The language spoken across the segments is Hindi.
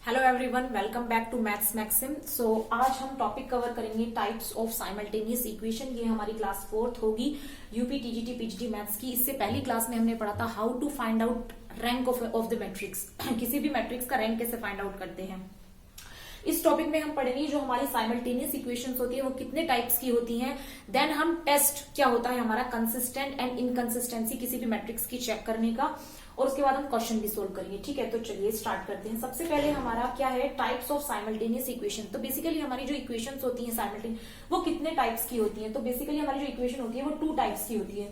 Hello everyone, welcome back to maths maxim. So आज हम टॉपिक कवर करेंगे टाइप्स ऑफ साइमल्टेनियस इक्वेशन। ये हमारी क्लास 4th होगी यूपी टीजीटी पीजीटी मैथ्स की। इससे पहली क्लास में हमने पढ़ा था how to find out rank of the matrix. किसी भी मैट्रिक्स का रैंक कैसे फाइंड आउट करते हैं। इस टॉपिक में हम पढ़ेंगे जो हमारी साइमल्टेनियस इक्वेशंस होती है वो कितने टाइप्स की होती हैं। देन हम टेस्ट क्या होता है हमारा कंसिस्टेंट एंड इनकंसिस्टेंसी किसी भी मैट्रिक्स की चेक करने का, और उसके बाद हम क्वेश्चन भी सोल्व करेंगे। ठीक है, तो चलिए स्टार्ट करते हैं। सबसे पहले हमारा क्या है, टाइप्स ऑफ साइमल्टेनियस इक्वेशन। तो बेसिकली हमारी जो इक्वेशंस होती हैं साइमल्टेनियस, वो कितने टाइप्स की होती हैं। तो बेसिकली हमारी जो इक्वेशन होती है वो 2 टाइप्स की होती है।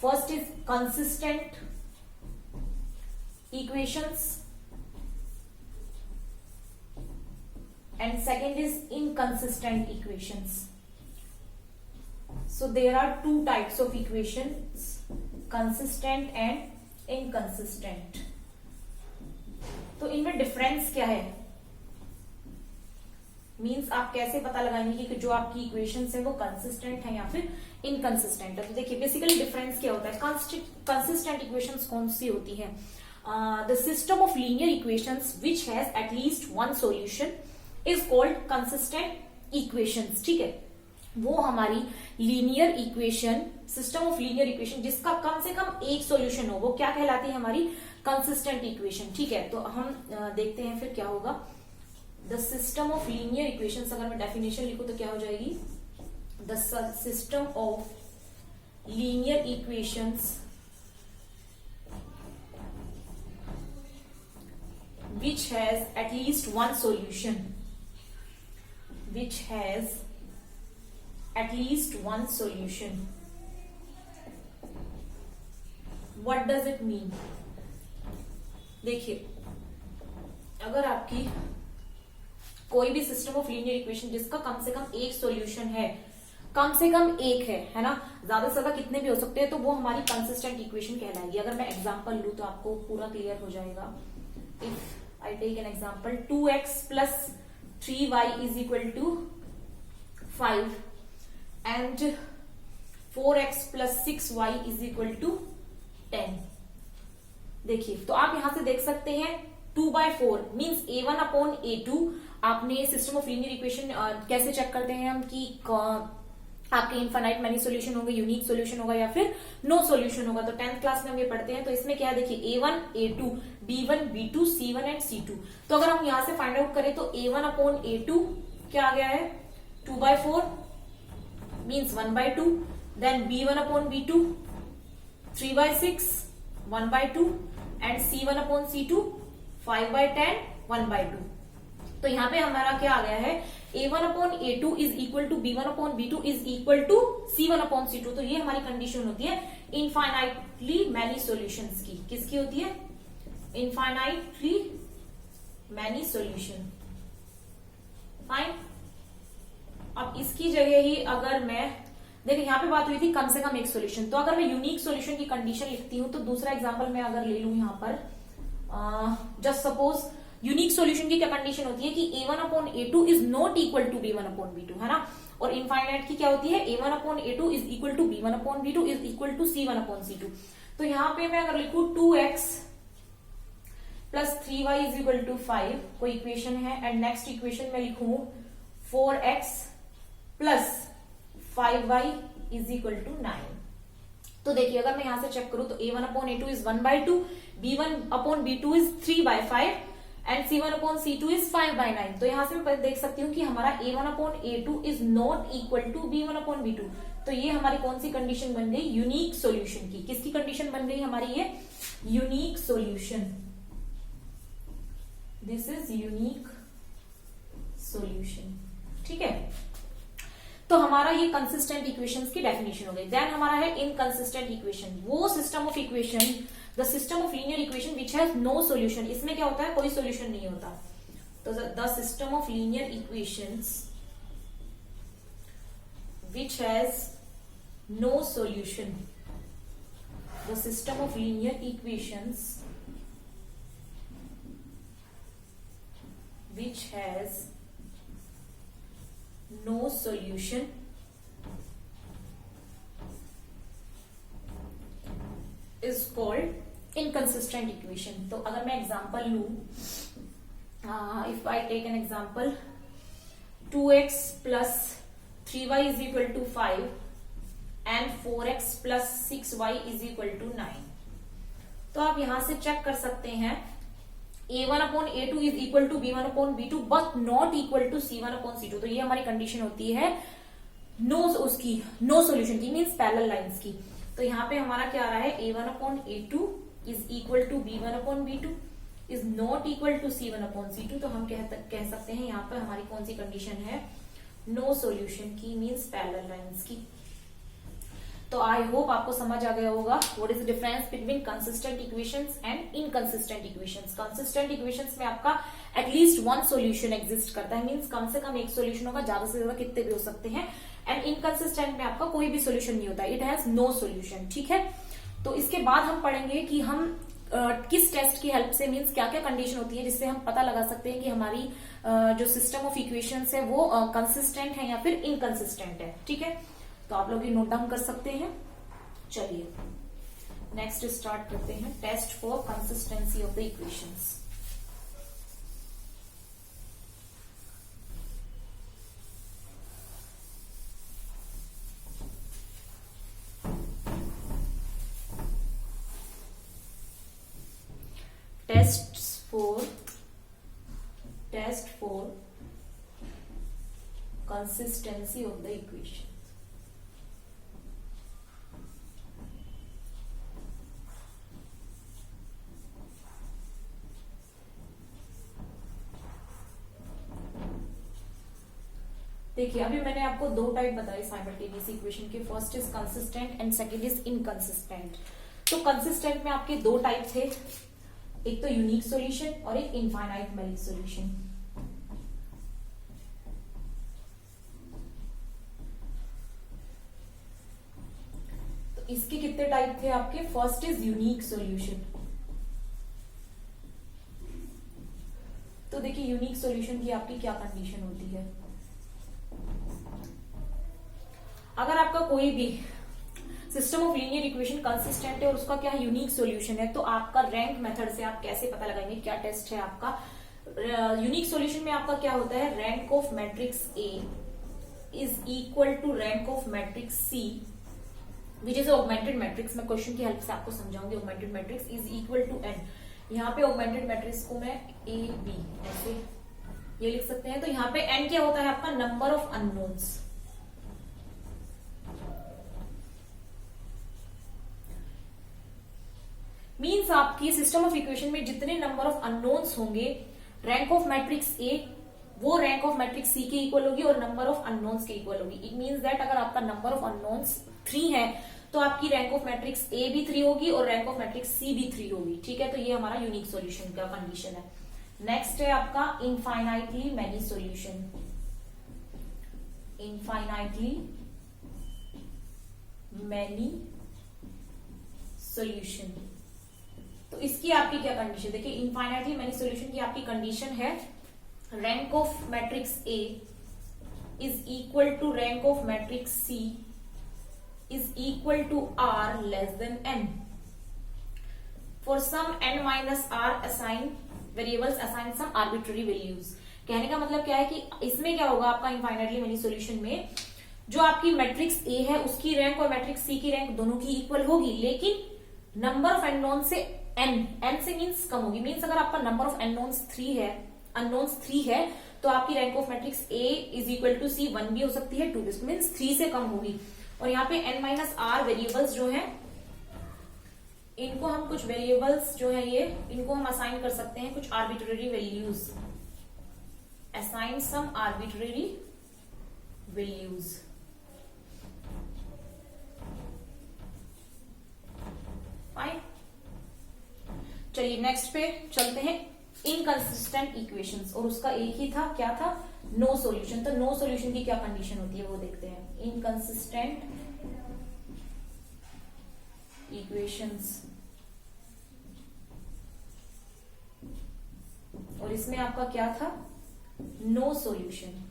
First is consistent equations and second is inconsistent equations. So there are 2 types of equations, consistent and inconsistent. तो इनमें डिफरेंस क्या है, मीन्स आप कैसे पता लगाएंगे कि जो आपकी इक्वेशंस है वो कंसिस्टेंट है या फिर इनकंसिस्टेंट है। तो देखिए बेसिकली डिफरेंस क्या होता है। कंसिस्टेंट इक्वेशंस कौन सी होती है, the system of linear equations which has at least one solution is called consistent equations. ठीक है, वो हमारी linear equation, system of linear equation जिसका कम से कम एक सॉल्यूशन हो, वो क्या कहलाती है हमारी कंसिस्टेंट इक्वेशन। ठीक है, तो हम देखते हैं फिर क्या होगा। The system of linear equations, अगर मैं डेफिनेशन लिखूं तो क्या हो जाएगी, the system of linear equations which has at least one solution, which has at least one solution. What does it mean? देखिए, अगर आपकी कोई भी सिस्टम ऑफ लीनियर इक्वेशन जिसका कम से कम एक सॉल्यूशन है, कम से कम एक है ना, ज्यादा से ज्यादा कितने भी हो सकते हैं, तो वो हमारी कंसिस्टेंट इक्वेशन कहलाएगी। अगर मैं एग्जांपल लूं तो आपको पूरा क्लियर हो जाएगा। If I take an example, 2x plus 3y is equal to 5 and 4x plus 6y is equal to 10। देखिए, तो आप यहां से देख सकते हैं 2/4 मीन्स a1 अपॉन a2। आपने सिस्टम ऑफ लीनियर इक्वेशन कैसे चेक करते हैं हम कि आपके इनफाइनाइट मैनी सॉल्यूशन होंगे, यूनिक सॉल्यूशन होगा या फिर नो सॉल्यूशन होगा। तो 10th क्लास में हम ये पढ़ते हैं। तो इसमें क्या है, देखिए a1 a2 b1 b2 c1 and c2। तो अगर हम यहां से फाइंड आउट करें तो a1 अपॉन a2 क्या आ गया है 2/4 means 1/2। Then b1 upon b2 3/6 1/2 and c1 upon c2 5/10 1/2। तो यहाँ पे हमारा क्या आ गया है, a1 upon a2 is equal to b1 upon b2 is equal to c1 upon c2। तो ये हमारी कंडीशन होती है इनफाइनाइटली मैनी सॉल्यूशंस की। किसकी होती है, इनफाइनाइटली मैनी सॉल्यूशन। फाइन। अब इसकी जगह ही अगर मैं देखिए, यहाँ पे बात हुई थी कम से कम एक सॉल्यूशन, तो अगर मैं यूनिक सॉल्यूशन की कंडीशन लिखती हूं तो दूसरा एग्जांपल मैं अगर ले लूं यहाँ पर, जस्ट सपोज यूनिक सॉल्यूशन की क्या कंडीशन होती है कि a1 upon a2 is not equal to b1 upon b2, है ना। और इनफाइनाइट की क्या होती है, a1 upon a2 is equal to b1 upon b2 is equal to c1 upon c2। तो यहाँ पे मैं अगर लिखूं 2x plus 3y is equal to 5, कोई इक्वेशन है, एंड नेक्स्ट इक्वेशन में लिखूं 4x plus 5y is equal to 9। तो देखिए, अगर मैं यहां से चेक करूं तो a1 upon a2 is 1/2, b1 upon b2 is 3/5 and c1 upon c2 is 5/9। तो यहां से मैं देख सकती हूँ कि हमारा a1 upon a2 is not equal to b1 upon b2। तो ये हमारी कौन सी कंडीशन बन गई, यूनिक सॉल्यूशन की। किसकी कंडीशन बन गई हमारी, ये unique solution. This is unique solution. ठीक है, तो हमारा ये कंसिस्टेंट इक्वेशंस की डेफिनेशन हो गई। देन हमारा है इनकंसिस्टेंट इक्वेशन, वो system of equation, the system of linear equation which has no solution. इसमें क्या होता है, कोई सॉल्यूशन नहीं होता। तो the system of linear equations which has no solution, the system of linear equations which has no solution is called inconsistent equation. तो अगर मैं एग्जांपल लूं, if I take an example, 2x plus 3y is equal to 5 and 4x plus 6y is equal to 9. तो आप यहां से चेक कर सकते हैं a1 upon a2 is equal to b1 upon b2 but not equal to c1 upon c2. तो ये हमारी कंडीशन होती है नो सोल्यूशन की, मीन्स पैरेलल लाइंस की. तो यहाँ पे हमारा क्या आ रहा है, a1 upon a2 is equal to b1 upon b2 is not equal to c1 upon c2. तो हम कह सकते हैं यहाँ पर हमारी कौन सी कंडीशन है, नो सोल्यूशन की, मीन्स पैरेलल लाइंस की. तो आई होप आपको समझ आ गया होगा what is the difference between consistent equations and inconsistent equations. Consistent equations में आपका एटलीस्ट वन सोल्यूशन एग्जिस्ट करता है, मीन्स कम से कम एक सोल्यूशन होगा, ज्यादा से ज्यादा कितने भी हो सकते हैं. एंड इनकंसिस्टेंट में आपका कोई भी सोल्यूशन नहीं होता, इट हैज नो सोल्यूशन. ठीक है, तो इसके बाद हम पढ़ेंगे कि हम किस टेस्ट की हेल्प से, मीन्स क्या क्या कंडीशन होती है जिससे हम पता लगा सकते हैं कि हमारी जो सिस्टम ऑफ इक्वेशंस है वो कंसिस्टेंट है या फिर इनकंसिस्टेंट है. ठीक है, तो आप लोग ये नोट डाउन कर सकते हैं. चलिए नेक्स्ट स्टार्ट करते हैं, test for consistency of the equations. Test for consistency of the equation. देखिए अभी मैंने आपको दो टाइप बताए साइमल्टेनियस इक्वेशन के, first is consistent and second is inconsistent. तो कंसिस्टेंट में आपके दो टाइप थे, एक तो यूनिक सॉल्यूशन और एक इनफाइनाइट मैलिक सॉल्यूशन. तो इसके कितने टाइप थे आपके, फर्स्ट इज यूनिक सॉल्यूशन. तो देखिए यूनिक सॉल्यूशन की आपकी क्या कंडीशन होती है, अगर आपका कोई भी system of linear equation consistent है और उसका क्या यूनिक सॉल्यूशन है, तो आपका रैंक मेथड से आप कैसे पता लगाएंगे, क्या टेस्ट है आपका. यूनिक सॉल्यूशन में आपका क्या होता है, rank of matrix A is equal to rank of matrix C which is augmented matrix. मैं क्वेश्चन की हेल्प से आपको समझाऊंगी. Augmented matrix is equal to N. यहाँ पे ऑगमेंटेड मैट्रिक्स को मैं ए बी ऐसे ये लिख सकते हैं. तो यहाँ पे एन क्या होता है आपका, नंबर ऑफ अननोन्स. मीन्स आपकी सिस्टम ऑफ इक्वेशन में जितने नंबर ऑफ अननोन्स होंगे, रैंक ऑफ मैट्रिक्स ए वो रैंक ऑफ मैट्रिक्स सी के इक्वल होगी और नंबर ऑफ अननोन्स के इक्वल होगी. इट मीन्स दैट अगर आपका नंबर ऑफ अननोन्स 3 है तो आपकी रैंक ऑफ मैट्रिक्स ए भी 3 होगी और रैंक ऑफ मैट्रिक्स सी भी 3 होगी. ठीक है, तो ये हमारा यूनिक सॉल्यूशन का कंडीशन है. नेक्स्ट है आपका infinitely many solution. Infinitely many solution. तो इसकी आपकी क्या कंडीशन, देखिए इनफाइनाइटली मैनी सॉल्यूशन की आपकी कंडीशन है rank of matrix A is equal to rank of matrix C is equal to R less than N. For some N minus R assign variables assign some arbitrary values. कहने का मतलब क्या है कि इसमें क्या होगा आपका इनफाइनाइटली मैनी सॉल्यूशन में, जो आपकी मैट्रिक्स ए है उसकी रैंक और मैट्रिक्स सी की रैंक दोनों की इक्वल होगी, लेकिन नंबर ऑफ अननोन से एन से मीन्स कम होगी. मीन्स अगर आपका नंबर ऑफ अननोन्स 3 है तो आपकी rank of matrix A is equal to C 1 भी हो सकती है, 2 मीन्स 3 से कम होगी. और यहाँ पे n माइनस आर वेरिएबल्स जो है, इनको हम कुछ वेरिएबल्स जो है ये इनको हम असाइन कर सकते हैं कुछ arbitrary values. Assign some arbitrary values. Fine. चलिए नेक्स्ट पे चलते हैं, इनकंसिस्टेंट इक्वेशंस. और उसका एक ही था, क्या था, नो सॉल्यूशन. तो नो सॉल्यूशन की क्या कंडीशन होती है वो देखते हैं. इनकंसिस्टेंट इक्वेशंस, और इसमें आपका क्या था, नो सॉल्यूशन.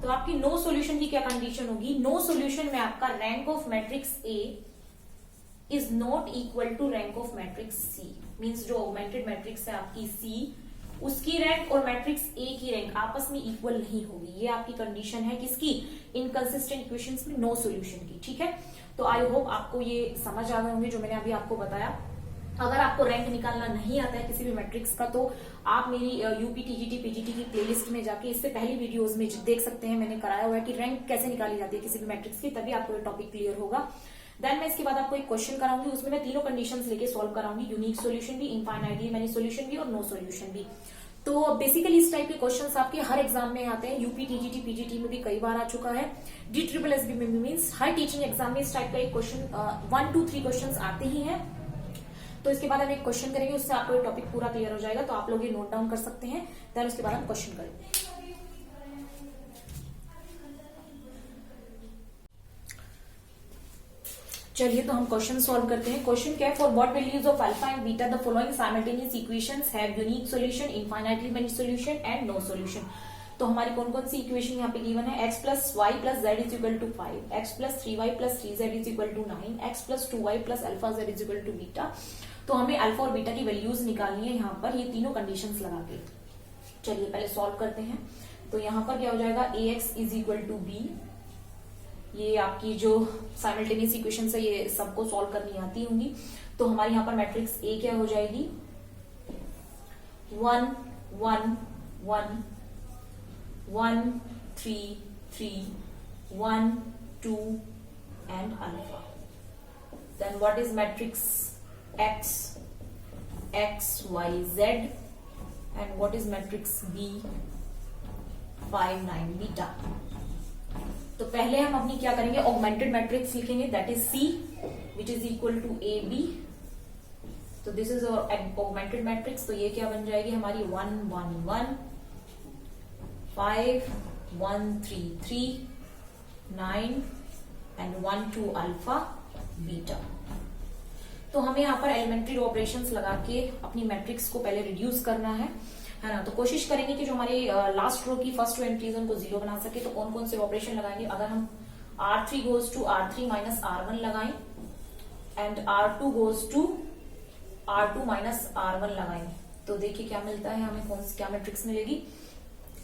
तो आपकी नो सॉल्यूशन की क्या कंडीशन होगी, नो सॉल्यूशन में आपका rank of matrix A is not equal to rank of matrix C. Means जो ऑगमेंटेड मैट्रिक्स है आपकी सी, उसकी रैंक और मैट्रिक्स ए की रैंक आपस में इक्वल नहीं होगी। ये आपकी कंडीशन है किसकी? इनकंसिस्टेंट इक्वेशंस में नो सॉल्यूशन की। ठीक है, तो आई होप आपको ये समझ आ गए होंगे जो मैंने अभी आपको बताया। अगर आपको रैंक निकालना नहीं आता है किसी भी मैट्रिक्स का, तो आप मेरी यूपी टीजीटी पीजीटी की प्लेलिस्ट में जाके इससे पहली वीडियोस में देख सकते हैं। मैंने कराया हुआ है कि रैंक कैसे निकाली जाती है किसी भी मैट्रिक्स की, तभी आपको ये टॉपिक क्लियर होगा। देन मैं इसके बाद आपको एक क्वेश्चन कराऊंगी, उसमें मैं तीनों कंडीशंस लेके सॉल्व कराऊंगी, यूनिक सॉल्यूशन भी, इनफाइनाइटली मेनी सॉल्यूशन भी और नो सॉल्यूशन भी। तो बेसिकली इस टाइप के क्वेश्चंस आपके हर एग्जाम में आते हैं। यूपी टीजीटी पीजीटी में भी कई बार आ चुका है, DSSB में भी। मीन्स हर टीचिंग एग्जाम में इस टाइप का एक क्वेश्चन 1 2 3 क्वेश्चन आते ही हैं। तो इसके बाद हम एक क्वेश्चन करेंगे, उससे आपको ये टॉपिक पूरा क्लियर हो जाएगा। तो आप लोग ये नोट डाउन कर सकते हैं। देन उसके बाद हम क्वेश्चन करेंगे। चलिए तो हम क्वेश्चन सॉल्व करते हैं। क्वेश्चन क्या है? For what values of alpha and beta the following simultaneous equations have unique solution, infinitely many solution and no solution. तो हमारी कौन कौन सी इक्वेशन यहाँ पे गिवन है? x plus Y plus Z is equal to 5, x plus 3y plus 3z is equal to 9, x plus 2y plus alpha z is equal to beta. तो हमें अल्फा और बीटा की वैल्यूज निकालनी है यहाँ पर, ये तीनों कंडीशंस लगा के। चलिए पहले सॉल्व करते हैं। तो यहाँ पर क्या हो जाएगा? ax is equal to b। ये आपकी जो साइमल्टेनियस इक्वेशंस है ये सबको सॉल्व करनी आती होंगी। तो हमारे यहाँ पर मैट्रिक्स ए क्या हो जाएगी? 1 1 1 1 3 3 1 2 and alpha. Then what is matrix X X Y Z, and what is matrix B 5 9 beta. तो पहले हम अपनी क्या करेंगे? ऑगमेंटेड मैट्रिक्स लिखेंगे, that is C which is equal to AB। तो दिस इज ऑगमेंटेड मैट्रिक्स। तो ये क्या बन जाएगी हमारी? 1 1 1 5 1 3 3 9 एंड 1 2 अल्फा बीटा। तो हमें यहाँ पर एलिमेंट्री ऑपरेशंस लगा के अपनी मैट्रिक्स को पहले रिड्यूस करना है ना। तो कोशिश करेंगे कि जो हमारे लास्ट रो की फर्स्ट रो एंट्रीज उनको 0 बना सके। तो कौन कौन से ऑपरेशन लगाएंगे? अगर हम R3 goes to R3 minus R1 लगाएं and R2 goes to R2 minus R1 लगाएं, तो देखिए क्या मिलता है हमें, कौन सी क्या मैट्रिक्स मिलेगी।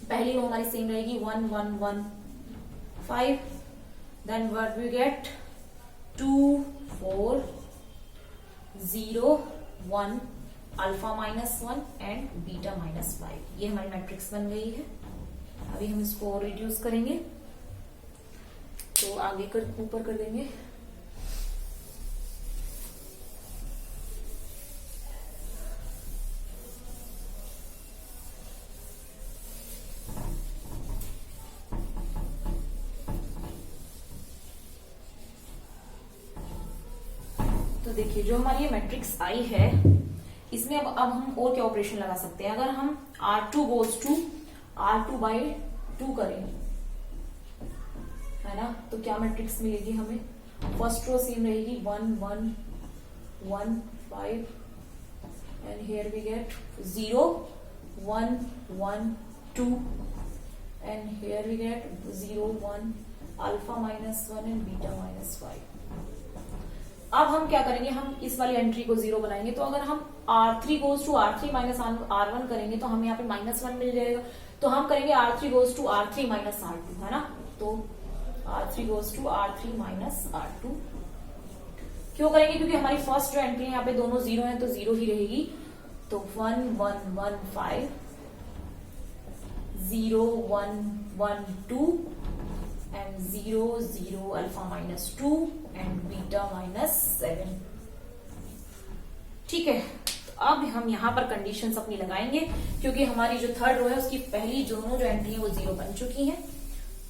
पहली रो हमारी सेम रहेगी 1 1 1 5, then what we get 2 4 0 1 alpha minus 1 and beta minus 5। ये हमारी मैट्रिक्स बन गई है। अभी हम इसको रिड्यूस करेंगे, तो आगे कर ऊपर कर देंगे। तो देखिए जो हमारी ये मैट्रिक्स आई है, इसमें अब हम और क्या ऑपरेशन लगा सकते हैं? अगर हम R2 goes to R2 by 2 करें, है ना, तो क्या मैट्रिक्स मिलेगी हमें? फर्स्ट रो सेम रहेगी 1 1 1 5 and here we get 0 1 1 2 and here we get 0 1 alpha minus 1 and beta minus 5। अब हम क्या करेंगे? हम इस वाली एंट्री को 0 बनाएंगे। तो अगर हम R3 goes to R3 minus R1 करेंगे तो हमें यहाँ पे -1 मिल जाएगा। तो हम करेंगे R3 goes to R3 minus R2, है ना। तो R3 goes to R3 minus R2 क्यों करेंगे? क्योंकि हमारी फर्स्ट जो एंट्री है यहाँ पे दोनों 0 है, तो 0 ही रहेगी। तो 1 1 1 5 0 1 1 2 and 0 0 alpha minus 2 and beta minus 7। ठीक है, तो अब हम यहाँ पर कंडीशंस अपनी लगाएंगे, क्योंकि हमारी जो थर्ड रो है उसकी पहली दोनों जो एंट्री है वो 0 बन चुकी है।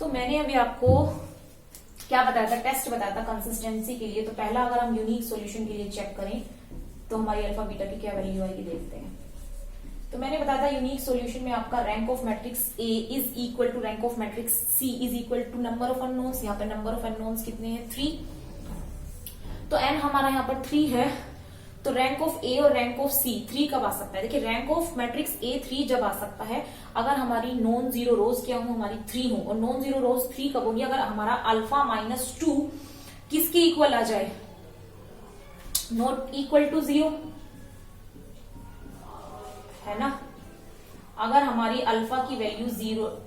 तो मैंने अभी आपको क्या बताया था? टेस्ट बताया था कंसिस्टेंसी के लिए। तो पहला अगर हम यूनिक सॉल्यूशन के लिए चेक करें तो हमारी अल्फा बीटा की क्या वैल्यू आएगी देखते हैं। तो मैंने बताया था यूनिक सॉल्यूशन में आपका rank of matrix A is equal to rank of matrix C is equal to number of unknowns. यहाँ पे नंबर ऑफ अननोन्स कितने हैं? 3। तो एन हमारा यहाँ पर 3 है। तो रैंक ऑफ ए और रैंक ऑफ सी 3 कब आ सकता है? देखिए रैंक ऑफ मैट्रिक्स ए 3 जब आ सकता है अगर हमारी नॉन जीरो रोज क्या हो? हमारी 3 हो। और नॉन जीरो रोज 3 कब होगी? अगर हमारा अल्फा माइनस 2 किसके इक्वल आ जाए? नॉट इक्वल टू 0, है ना। अगर हमारी अल्फा की वैल्यू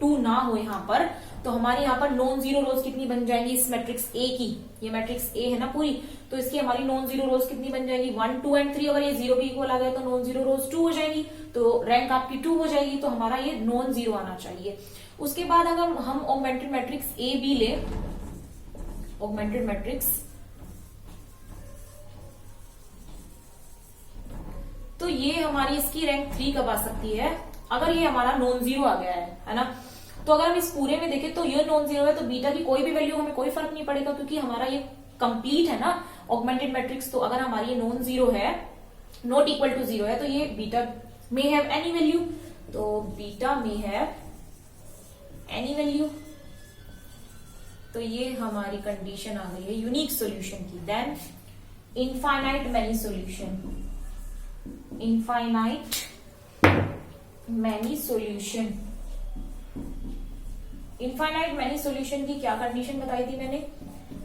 2 ना हो यहां पर, तो हमारे यहाँ पर नॉन जीरो रोज कितनी बन जाएंगी इस मैट्रिक्स ए की, ये मैट्रिक्स ए है ना पूरी, तो इसकी हमारी नॉन जीरो रोज कितनी बन जाएगी 1, 2 एंड 3। अगर ये 0 भी इक्वल आ गया तो नॉन जीरो रोज 2 हो जाएगी, तो रैंक आपकी 2 हो जाएगी, तो हमारा ये नॉन जीरो आना चाहिए। उसके बाद अगर हम ऑगमेंटेड मैट्रिक्स ए बी ले, ऑगमेंटेड मैट्रिक्स, तो ये हमारी इसकी रैंक 3 कब आ सकती है, अगर ये हमारा नॉन जीरो आ गया है ना। तो अगर हम इस पूरे में देखें तो ये नॉन जीरो है, तो बीटा की कोई भी वैल्यू हमें कोई फर्क नहीं पड़ेगा, क्योंकि हमारा ये कंप्लीट है ना ऑगमेंटेड मैट्रिक्स। तो अगर हमारी ये नॉन जीरो है, नॉट इक्वल टू 0 है, तो ये बीटा में हैव एनी वैल्यू, तो बीटा में हैव एनी वैल्यू, तो ये हमारी कंडीशन आ गई है यूनिक सॉल्यूशन की। Then infinite many solution, infinite many solution, infinite many solution की क्या कंडीशन बताई थी मैंने,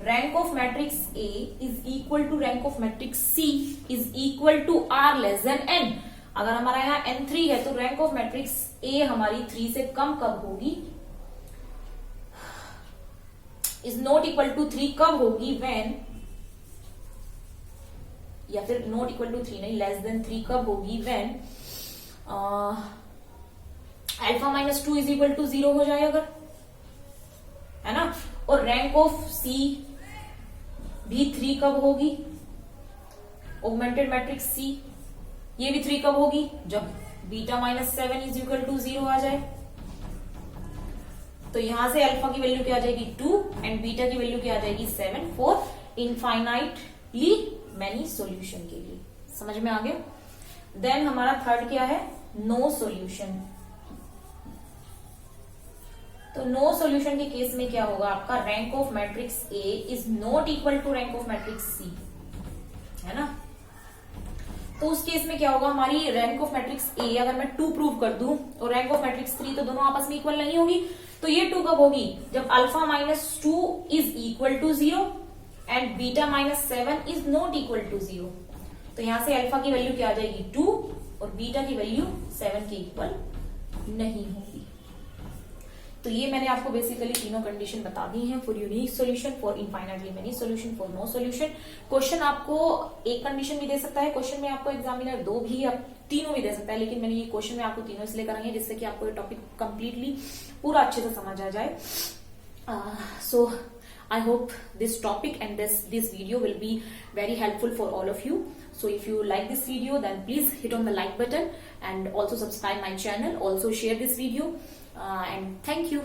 rank of matrix A is equal to rank of matrix C is equal to R less than N. अगर हमारा यहाँ n3 है, तो रैंक ऑफ मैट्रिक्स ए हमारी 3 से कम कब होगी, इज नॉट इक्वल टू 3 कब होगी, व्हेन, या फिर नॉट इक्वल टू 3 नहीं, लेस देन 3 कब होगी, when alpha minus 2 is equal to 0 हो जाए अगर, है ना। और रैंक ऑफ सी भी 3 कब होगी, ऑगमेंटेड मैट्रिक्स सी, ये भी 3 कब होगी, जब beta minus 7 is equal to 0 आ जाए। तो यहां से अल्फा की वैल्यू क्या आ जाएगी 2 एंड बीटा की वैल्यू क्या आ जाएगी 7 फॉर इनफाइनाइटली मैनी सॉल्यूशन के लिए। समझ में आ गया। देन हमारा थर्ड क्या है, नो सॉल्यूशन। तो नो सॉल्यूशन के केस में क्या होगा, आपका rank of matrix A is not equal to rank of matrix C, है ना। तो उस केस में क्या होगा, हमारी रैंक ऑफ मैट्रिक्स ए अगर मैं 2 प्रूव कर दूं और रैंक ऑफ मैट्रिक्स 3, तो दोनों आपस में इक्वल नहीं होगी। तो ये 2 कब होगी, जब alpha minus 2 is equal to 0 and beta minus 7 is not equal to 0। तो यहां से अल्फा की वैल्यू क्या आ जाएगी 2 और बीटा की वैल्यू 7 के इक्वल नहीं होगी। तो ये मैंने आपको बेसिकली तीनों कंडीशन बता दी हैं for unique solution, for infinitely many solution, for no solution. Question आपको एक कंडीशन भी दे सकता है, क्वेश्चन में आपको एग्जामिनर 2 भी या तीनों भी दे सकता है, लेकिन मैंने ये क्वेश्चन में आपको तीनों इसलिए कराएंगे जिससे कि आपको ये टॉपिक कंप्लीटली पूरा अच्छे से समझ आ जाए। सो I hope this topic and this video will be very helpful for all of you. So if you like this video, then please hit on the like button and also subscribe my channel. Also share this video and thank you.